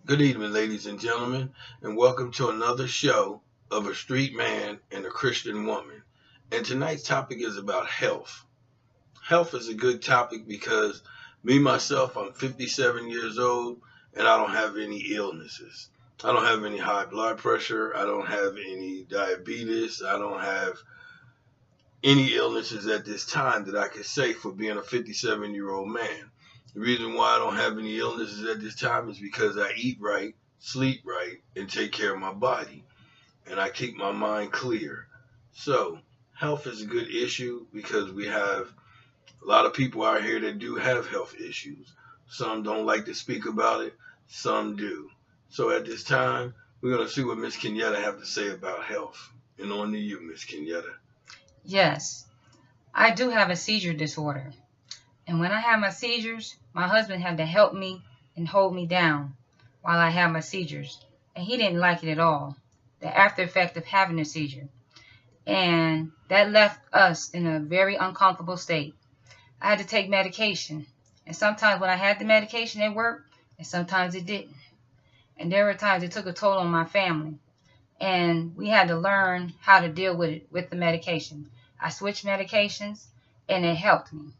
Good evening, ladies and gentlemen, and welcome to another show of a street man and a Christian woman. And tonight's topic is about health. Health is a good topic because me, myself, I'm 57 years old and I don't have any illnesses. I don't have any high blood pressure. I don't have any diabetes. I don't have any illnesses at this time that I could say for being a 57-year-old man. The reason why I don't have any illnesses at this time is because I eat right, sleep right, and take care of my body. And I keep my mind clear. So, health is a good issue because we have a lot of people out here that do have health issues. Some don't like to speak about it, some do. So, at this time, we're going to see what Miss Kenyatta have to say about health. And on to you, Miss Kenyatta. Yes, I do have a seizure disorder. And when I have my seizures, my husband had to help me and hold me down while I have my seizures. And he didn't like it at all, the after effect of having a seizure. And that left us in a very uncomfortable state. I had to take medication. And sometimes when I had the medication, it worked, and sometimes it didn't. And there were times it took a toll on my family. And we had to learn how to deal with it with the medication. I switched medications, and it helped me.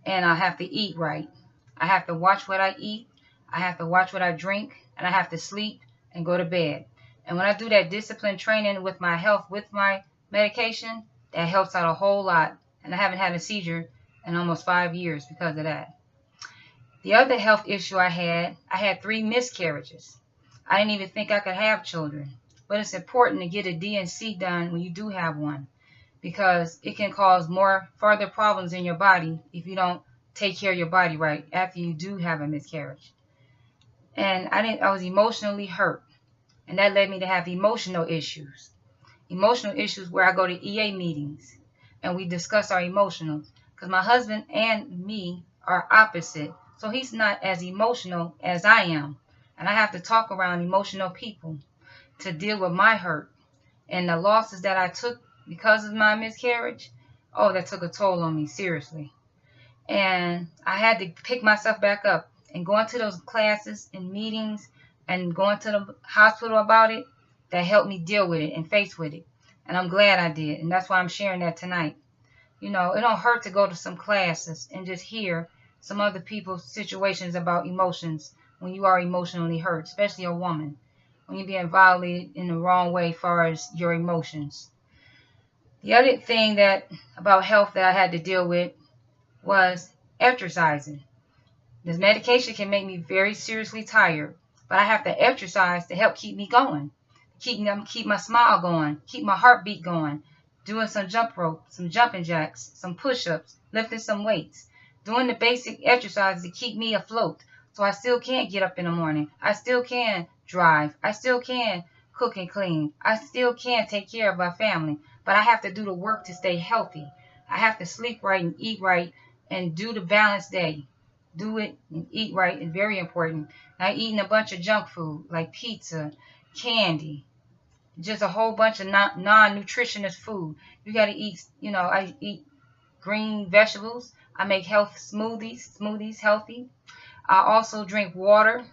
And I have to eat right. I have to watch what I eat. I have to watch what I drink, and I have to sleep and go to bed. And when I do that discipline training with my health, with my medication, that helps out a whole lot. And I haven't had a seizure in almost 5 years because of that. The other health issue I had 3 miscarriages. I didn't even think I could have children. But it's important to get a D&C done when you do have one, because it can cause more further problems in your body if you don't take care of your body right after you do have a miscarriage. And I was emotionally hurt, and that led me to have emotional issues. Emotional issues where I go to EA meetings and we discuss our emotions, because my husband and me are opposite. So he's not as emotional as I am, and I have to talk around emotional people to deal with my hurt and the losses that I took because of my miscarriage. Oh, that took a toll on me, seriously. And I had to pick myself back up and going to those classes and meetings and going to the hospital about it. That helped me deal with it and face with it. And I'm glad I did. And that's why I'm sharing that tonight. You know, it don't hurt to go to some classes and just hear some other people's situations about emotions when you are emotionally hurt, especially a woman, when you're being violated in the wrong way as far as your emotions. The other thing about health that I had to deal with was exercising. This medication can make me very seriously tired, but I have to exercise to help keep me going, keep my smile going, keep my heartbeat going, doing some jump rope, some jumping jacks, some push-ups, lifting some weights, doing the basic exercises to keep me afloat so I still can get up in the morning. I still can drive. I still can cook and clean. I still can take care of my family, but I have to do the work to stay healthy. I have to sleep right and eat right and do the balanced day. Do it and eat right is very important. Not eating a bunch of junk food like pizza, candy, just a whole bunch of non-nutritionist food. You got to eat, I eat green vegetables. I make health smoothies healthy. I also drink water.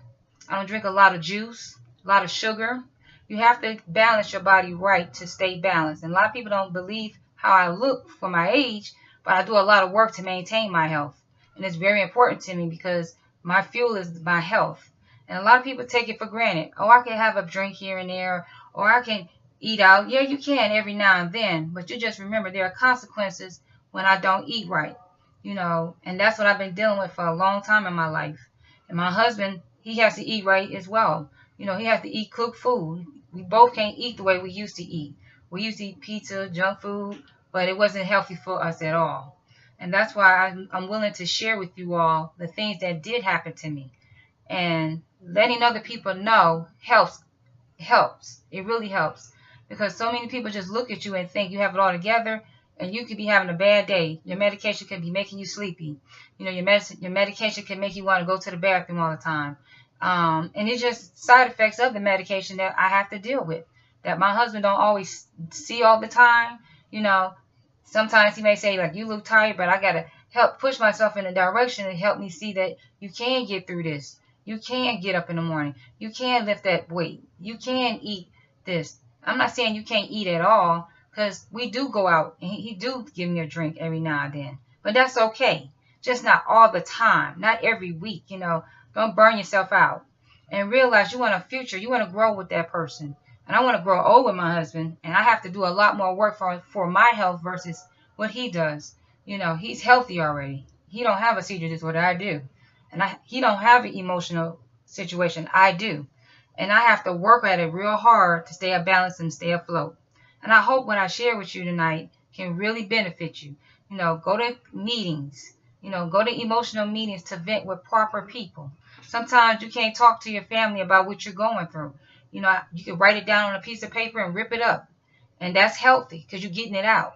I don't drink a lot of juice, a lot of sugar. You have to balance your body right to stay balanced. And a lot of people don't believe how I look for my age, but I do a lot of work to maintain my health. And it's very important to me because my fuel is my health. And a lot of people take it for granted. Oh, I can have a drink here and there, or I can eat out. Yeah, you can every now and then, but you just remember there are consequences when I don't eat right. And that's what I've been dealing with for a long time in my life. And my husband, he has to eat right as well. He has to eat cooked food. We both can't eat the way we used to eat. We used to eat pizza, junk food, but it wasn't healthy for us at all. And that's why I'm willing to share with you all the things that did happen to me. And letting other people know helps. It really helps. Because so many people just look at you and think you have it all together, and you could be having a bad day. Your medication could be making you sleepy. Your medication can make you want to go to the bathroom all the time. And it's just side effects of the medication that I have to deal with, that my husband don't always see all the time. Sometimes he may say, like, you look tired, but I got to help push myself in a direction and help me see that you can get through this. You can get up in the morning. You can lift that weight. You can eat this. I'm not saying you can't eat at all, because we do go out and he do give me a drink every now and then. But that's okay. Just not all the time. Not every week, you know. Don't burn yourself out. And realize you want a future. You want to grow with that person. And I want to grow old with my husband. And I have to do a lot more work for my health versus what he does. You know, he's healthy already. He don't have a seizure disorder. I do. And he don't have an emotional situation. I do. And I have to work at it real hard to stay balanced and stay afloat. And I hope what I share with you tonight can really benefit you. You know, go to meetings. You know, go to emotional meetings to vent with proper people. Sometimes you can't talk to your family about what you're going through. You know, you can write it down on a piece of paper and rip it up. And that's healthy because you're getting it out.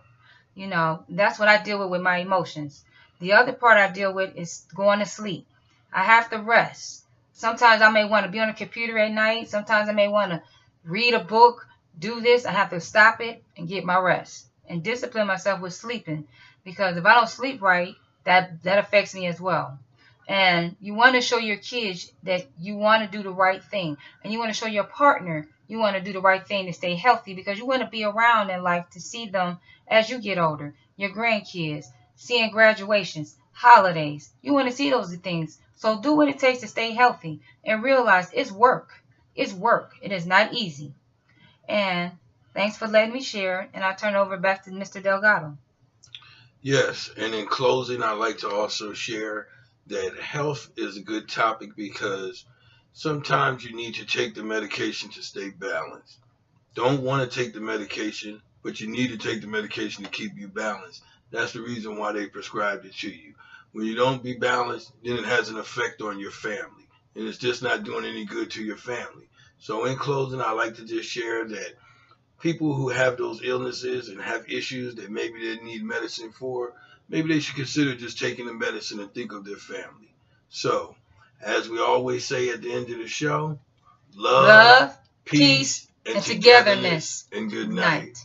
You know, that's what I deal with my emotions. The other part I deal with is going to sleep. I have to rest. Sometimes I may want to be on the computer at night. Sometimes I may want to read a book, do this. I have to stop it and get my rest and discipline myself with sleeping, because if I don't sleep right, that affects me as well. And you want to show your kids that you want to do the right thing, and you want to show your partner you want to do the right thing to stay healthy, because you want to be around in life to see them as you get older, your grandkids, seeing graduations, holidays. You want to see those things. So do what it takes to stay healthy and realize it's work. It's work. It is not easy. And thanks for letting me share. And I'll turn over back to Mr. Delgado. Yes, and in closing, I'd like to also share that health is a good topic because sometimes you need to take the medication to stay balanced. Don't want to take the medication, but you need to take the medication to keep you balanced. That's the reason why they prescribed it to you. When you don't be balanced, then it has an effect on your family, and it's just not doing any good to your family. So in closing, I like to just share that people who have those illnesses and have issues that maybe they need medicine for, maybe they should consider just taking the medicine and think of their family. So, as we always say at the end of the show, love, Love, peace, peace, and togetherness. And good night.